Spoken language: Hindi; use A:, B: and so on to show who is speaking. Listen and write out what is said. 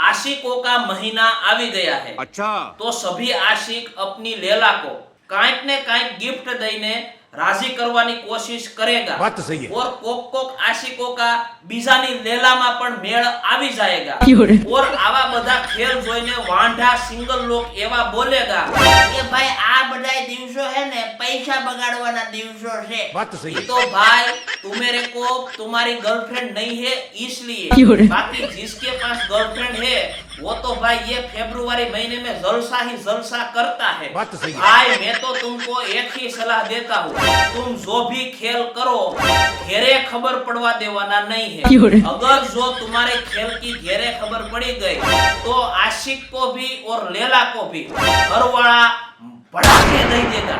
A: आशिकों का महीना आवी गया है।
B: अच्छा
A: तो सभी आशिक अपनी लेला को कांइक ने कांइक गिफ्ट दईने राजी करवानी कोशिश करेगा।
B: बात तो सही है।
A: और कोक कोक आशिकों का बीजानी लेलामां पण मेळ आवी जाएगा। और आवा बधा खेल जोईने वांढा सिंगल लोग एवा बोलेगा
C: કે ભાઈ આ બધાય દિવસો હે ને પૈસા બગાડવાના દિવસો છે।
B: बात तो सही
A: ये
B: है।
A: तो भाई तुम्हारे को तुम्हारी गर्लफ्रेंड नहीं है इसलिए, बाकी जिसके पास गर्लफ्रेंड है वो तो भाई ये फरवरी महीने में जलसा ही जलसा करता है।
B: बात तो सही है।
A: भाई मैं तो तुमको एक ही सलाह देता हूँ, तुम जो भी खेल करो घेरे खबर पड़वा देवाना नहीं है। अगर जो तुम्हारे खेल की घेरे खबर पड़ी गई तो आशिक को भी और लेला को भी घरवाला बढ़ा के नहीं देगा।